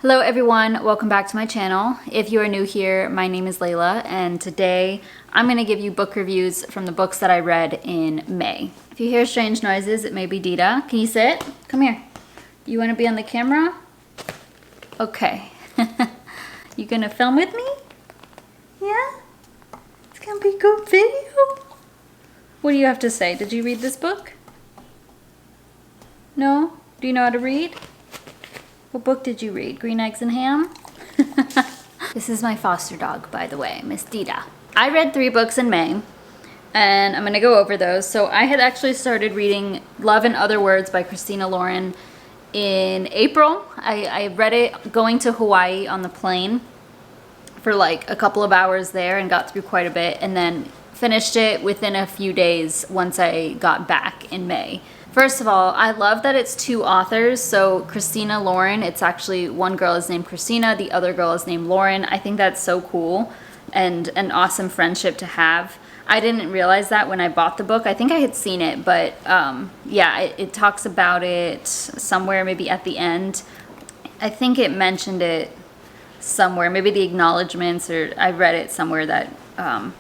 Hello everyone, welcome back to my channel. If you are new here, my name is Layla, and today I'm going to give you book reviews from the books that I read in May. If you hear strange noises, it may be Dita. Can you sit? Come here. You want to be on the camera? Okay. You gonna film with me? Yeah? It's gonna be a good video. What do you have to say? Did you read this book? No? Do you know how to read? What book did you read? Green Eggs and Ham? This is my foster dog, by the way, Miss Dita. I read 3 books in May, and I'm gonna go over those. So I had actually started reading Love and Other Words by Christina Lauren in April. I read it going to Hawaii on the plane for like a couple of hours there and got through quite a bit, and then finished it within a few days once I got back in May. First of all, I love that it's 2 authors. So Christina Lauren, it's actually one girl is named Christina, the other girl is named Lauren. I think that's so cool and an awesome friendship to have. I didn't realize that when I bought the book. I think I had seen it, but yeah, it talks about it somewhere, maybe at the end. I think it mentioned it somewhere, maybe the acknowledgements, or I read it somewhere that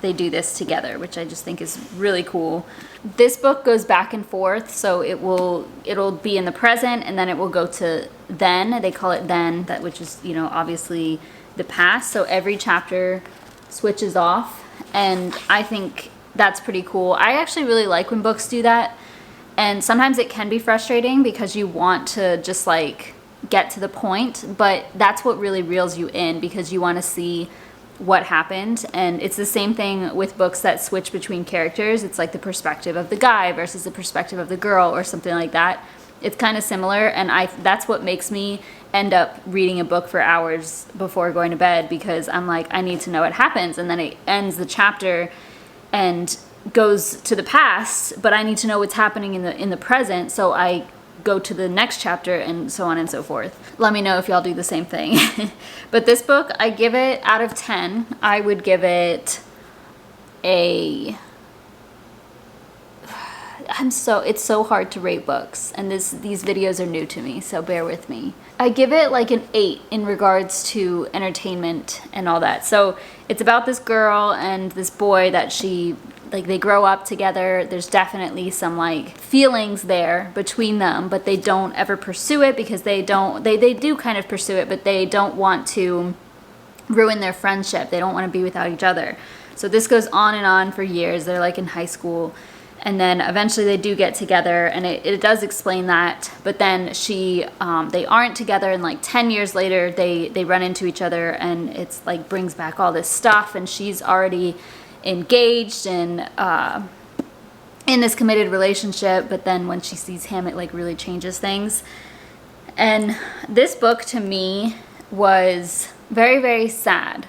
they do this together, which I just think is really cool. This book goes back and forth, so it'll be in the present, and then it will go to then. They call it then, that which is, you know, obviously the past. So every chapter switches off, and I think that's pretty cool. I actually really like when books do that, and sometimes it can be frustrating because you want to just like get to the point, but that's what really reels you in, because you want to see what happened. And it's the same thing with books that switch between characters. It's like the perspective of the guy versus the perspective of the girl or something like that. It's kind of similar, and that's what makes me end up reading a book for hours before going to bed, because I'm like, I need to know what happens, and then it ends the chapter and goes to the past, but I need to know what's happening in the present, so I go to the next chapter, and so on and so forth. Let me know if y'all do the same thing. But this book, I give it, out of 10, I would give it a... it's so hard to rate books, and these videos are new to me, so bear with me. I give it like an 8 in regards to entertainment and all that. So it's about this girl and this boy that they grow up together. There's definitely some like feelings there between them, but they don't ever pursue it, because they do kind of pursue it, but they don't want to ruin their friendship. They don't want to be without each other. So this goes on and on for years. They're like in high school, and then eventually they do get together, and it does explain that. But then they aren't together, and like 10 years later they run into each other, and it's like brings back all this stuff, and she's already engaged and in this committed relationship, but then when she sees him, it like really changes things. And this book to me was very, very sad.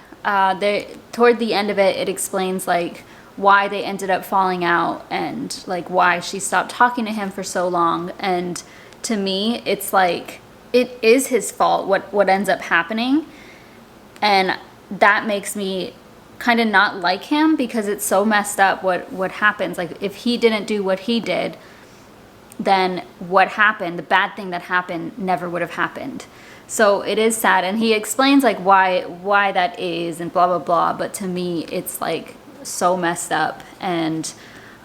Toward the end of it, it explains like why they ended up falling out, and like why she stopped talking to him for so long. And to me, it's like it is his fault what ends up happening, and that makes me kind of not like him, because it's so messed up what happens. Like if he didn't do what he did, then what happened, the bad thing that happened, never would have happened. So it is sad, and he explains like why that is and blah blah blah, but to me it's like so messed up, and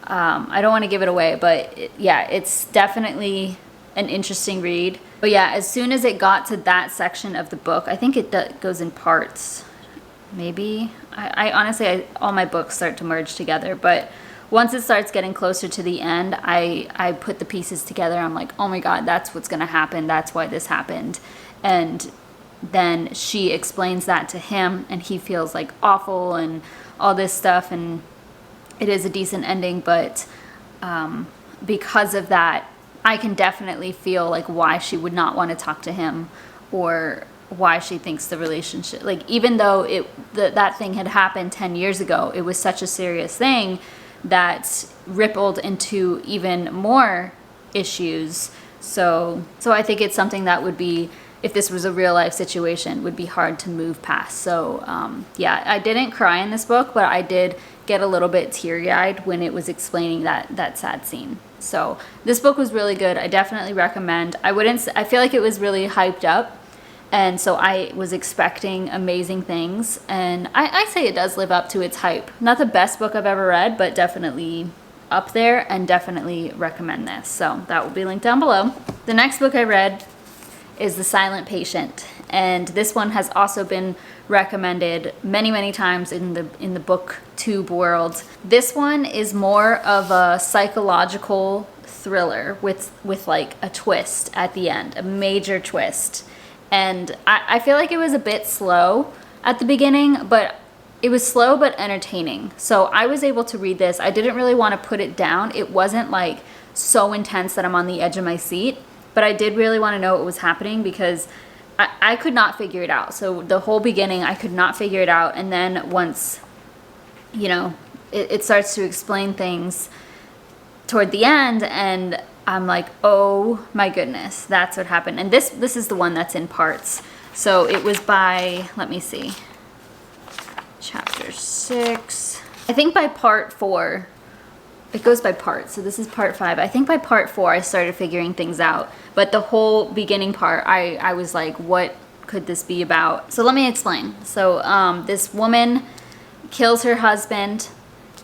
I don't want to give it away, but yeah, it's definitely an interesting read. But yeah, as soon as it got to that section of the book, I think it goes in parts. Maybe. I honestly, all my books start to merge together, but once it starts getting closer to the end, I put the pieces together. I'm like, oh my God, that's what's going to happen. That's why this happened. And then she explains that to him, and he feels like awful and all this stuff, and it is a decent ending, but because of that, I can definitely feel like why she would not want to talk to him, or why she thinks the relationship, like even though that thing had happened 10 years ago, it was such a serious thing that rippled into even more issues. So I think it's something that would be, if this was a real life situation, would be hard to move past. So yeah, I didn't cry in this book, but I did get a little bit teary-eyed when it was explaining that sad scene. So this book was really good. I definitely recommend. I feel like it was really hyped up, And so I was expecting amazing things, and I say it does live up to its hype. Not the best book I've ever read, but definitely up there, and definitely recommend this. So that will be linked down below. The next book I read is The Silent Patient, and this one has also been recommended many times in the booktube world. This one is more of a psychological thriller with like a twist at the end, a major twist. And I feel like it was a bit slow at the beginning, but it was slow but entertaining. So I was able to read this. I didn't really want to put it down. It wasn't like so intense that I'm on the edge of my seat, but I did really want to know what was happening because I could not figure it out. So the whole beginning, I could not figure it out. And then once, you know, it starts to explain things toward the end, and I'm like, oh my goodness, that's what happened. And this is the one that's in parts. So it was by, let me see, chapter 6. I think by part 4, it goes by parts. So this is part 5. I think by part 4, I started figuring things out. But the whole beginning part, I was like, what could this be about? So let me explain. So this woman kills her husband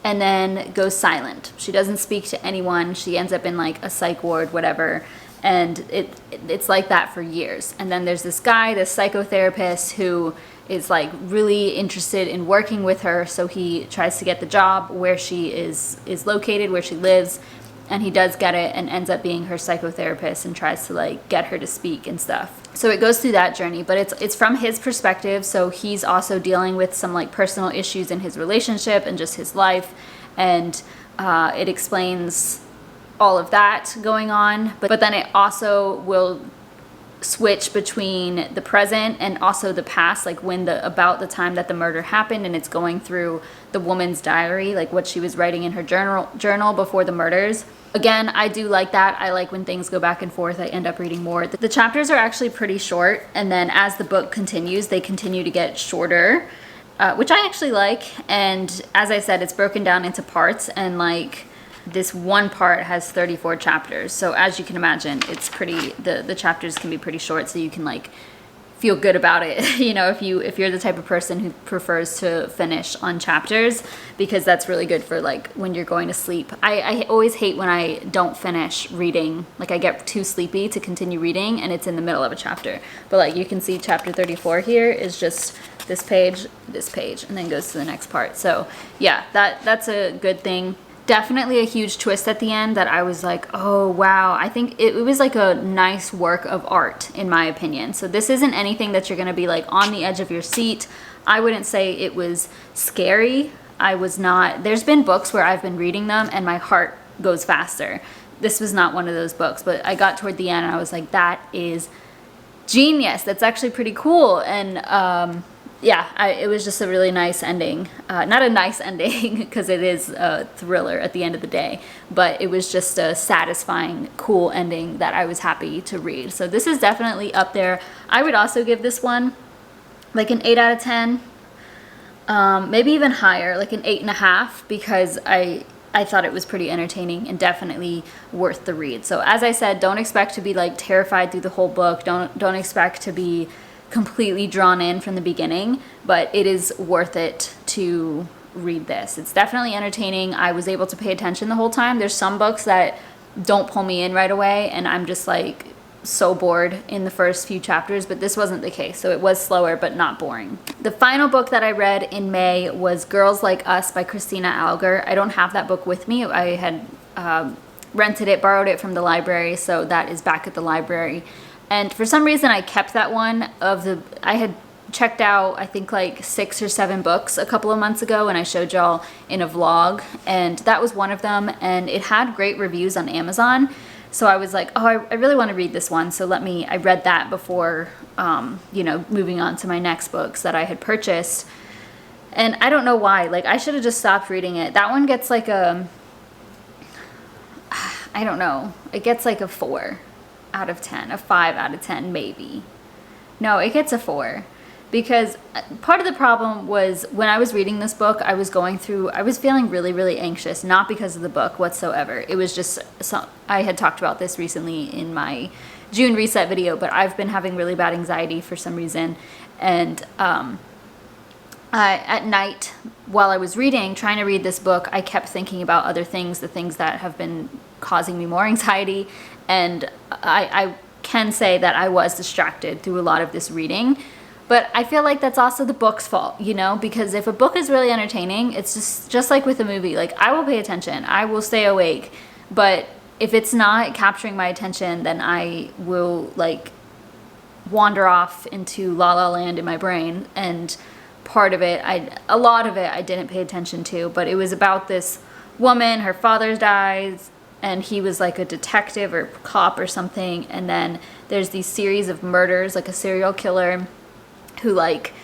and then goes silent. She doesn't speak to anyone. She ends up in like a psych ward, whatever. And it's like that for years. And then there's this guy, this psychotherapist, who is like really interested in working with her. So he tries to get the job where she is located, where she lives. And he does get it and ends up being her psychotherapist and tries to like get her to speak and stuff. So it goes through that journey, but it's from his perspective. So he's also dealing with some like personal issues in his relationship and just his life. And it explains all of that going on. But then it also will switch between the present and also the past, like when about the time that the murder happened, and it's going through the woman's diary, like what she was writing in her journal before the murders. Again, I do like that. I like when things go back and forth. I end up reading more. The chapters are actually pretty short, and then as the book continues, they continue to get shorter, which I actually like. And as I said, it's broken down into parts, and like this one part has 34 chapters. So as you can imagine, it's pretty, the chapters can be pretty short, so you can like feel good about it, you know, if you're the type of person who prefers to finish on chapters, because that's really good for like when you're going to sleep. I always hate when I don't finish reading, like I get too sleepy to continue reading and it's in the middle of a chapter. But like you can see chapter 34 here is just this page, and then goes to the next part. So yeah, that's a good thing. Definitely a huge twist at the end that I was like, oh wow. I think it was like a nice work of art in my opinion. So this isn't anything that you're gonna be like on the edge of your seat. I wouldn't say it was scary. I was not. There's been books where I've been reading them and my heart goes faster. This was not one of those books, but I got toward the end and I was like, that is genius. That's actually pretty cool. And yeah, it was just a really nice ending. Not a nice ending because it is a thriller at the end of the day, but it was just a satisfying, cool ending that I was happy to read. So this is definitely up there. I would also give this one like an 8 out of 10, maybe even higher, like an 8.5, because I thought it was pretty entertaining and definitely worth the read. So as I said, don't expect to be like terrified through the whole book. Don't expect to be completely drawn in from the beginning, but it is worth it to read this. It's definitely entertaining. I was able to pay attention the whole time. There's some books that don't pull me in right away and I'm just like so bored in the first few chapters, but this wasn't the case. So it was slower but not boring. The final book that I read in May was Girls Like Us by Christina Alger. I don't have that book with me. I had rented it, borrowed it from the library, so that is back at the library. And for some reason I kept that one. I had checked out I think like 6 or 7 books a couple of months ago and I showed y'all in a vlog, and that was one of them, and it had great reviews on Amazon. So I was like, oh, I really want to read this one, so I read that before you know, moving on to my next books that I had purchased. And I don't know why, like I should have just stopped reading it. That one gets like I don't know, it gets like a 4 out of 10, a 5 out of 10 maybe. No, it gets a 4, because part of the problem was when I was reading this book, I was feeling really, really anxious, not because of the book whatsoever. It was just, I had talked about this recently in my June reset video, but I've been having really bad anxiety for some reason. And at night, while I was reading, trying to read this book, I kept thinking about other things, the things that have been causing me more anxiety. And I can say that I was distracted through a lot of this reading. But I feel like that's also the book's fault, you know, because if a book is really entertaining, it's just like with a movie. Like, I will pay attention, I will stay awake, but if it's not capturing my attention, then I will like wander off into La La Land in my brain. And part of it, a lot of it I didn't pay attention to, but it was about this woman, her father dies, and he was like a detective or cop or something, and then there's these series of murders, like a serial killer who like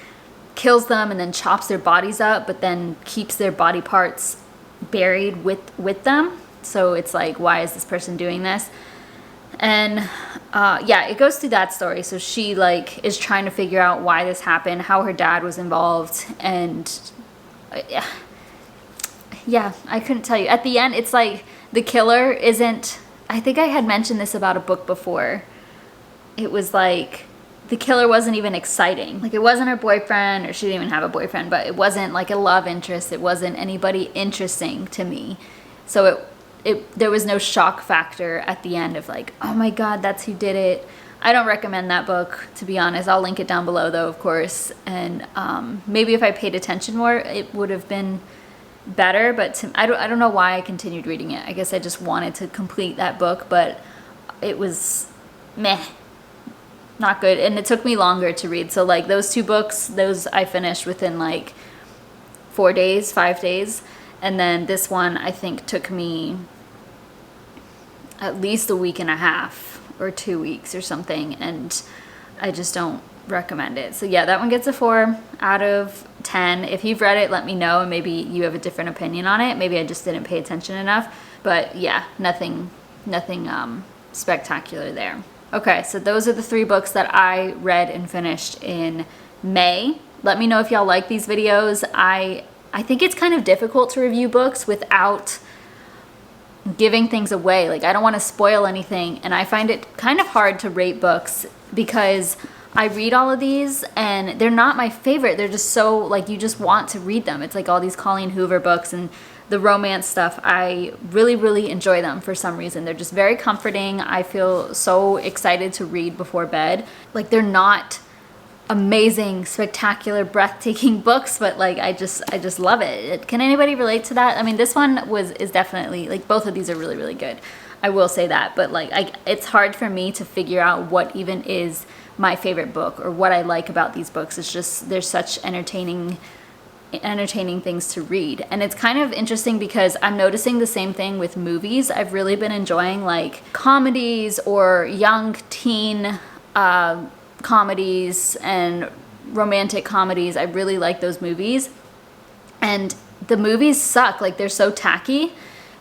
kills them and then chops their bodies up, but then keeps their body parts buried with them. So it's like, why is this person doing this? And yeah, it goes through that story. So she like is trying to figure out why this happened, how her dad was involved, and yeah, I couldn't tell you. At the end, it's like the killer isn't, I think I had mentioned this about a book before. It was like, the killer wasn't even exciting. Like, it wasn't her boyfriend, or she didn't even have a boyfriend, but it wasn't like a love interest. It wasn't anybody interesting to me. So there was no shock factor at the end of like, oh my God, that's who did it. I don't recommend that book, to be honest. I'll link it down below though, of course. And maybe if I paid attention more, it would have been better, but I don't know why I continued reading it. I guess I just wanted to complete that book, but it was meh. Not good, and it took me longer to read. So like those 2 books, those I finished within like 4 days, 5 days, and then this one I think took me at least a week and a half or 2 weeks or something, and I just don't recommend it. So yeah, that one gets a 4 out of 10. If you've read it, let me know, and maybe you have a different opinion on it. Maybe I just didn't pay attention enough, but yeah, nothing spectacular there. Okay, so those are the 3 books that I read and finished in May. Let me know if y'all like these videos. I think it's kind of difficult to review books without giving things away. Like, I don't want to spoil anything, and I find it kind of hard to rate books because I read all of these and they're not my favorite. They're just so, like, you just want to read them. It's like all these Colleen Hoover books and the romance stuff. I really, really enjoy them for some reason. They're just very comforting. I feel so excited to read before bed. Like, they're not amazing, spectacular, breathtaking books, but like I just love it. Can anybody relate to that? I mean, this one is definitely, like, both of these are really, really good. I will say that, but like it's hard for me to figure out what even is my favorite book or what I like about these books. It's just, there's such entertaining things to read. And it's kind of interesting because I'm noticing the same thing with movies. I've really been enjoying like comedies or young teen comedies and romantic comedies. I really like those movies, and the movies suck. Like, they're so tacky,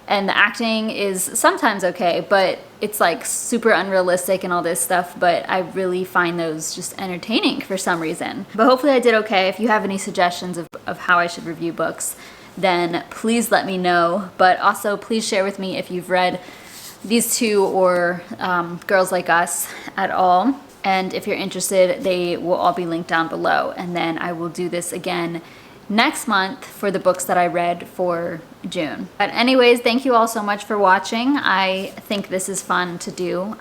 and the acting is sometimes okay, but it's like super unrealistic and all this stuff. But I really find those just entertaining for some reason. But hopefully I did okay. If you have any suggestions of how I should review books, then please let me know. But also please share with me if you've read these 2 or Girls Like Us at all. And if you're interested, they will all be linked down below. And then I will do this again next month for the books that I read for June. But anyways, thank you all so much for watching. I think this is fun to do.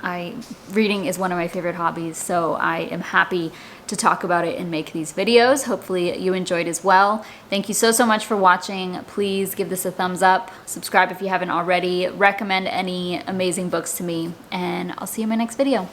Reading is one of my favorite hobbies, so I am happy to talk about it and make these videos. Hopefully you enjoyed as well. Thank you so, so much for watching. Please give this a thumbs up. Subscribe if you haven't already. Recommend any amazing books to me, and I'll see you in my next video.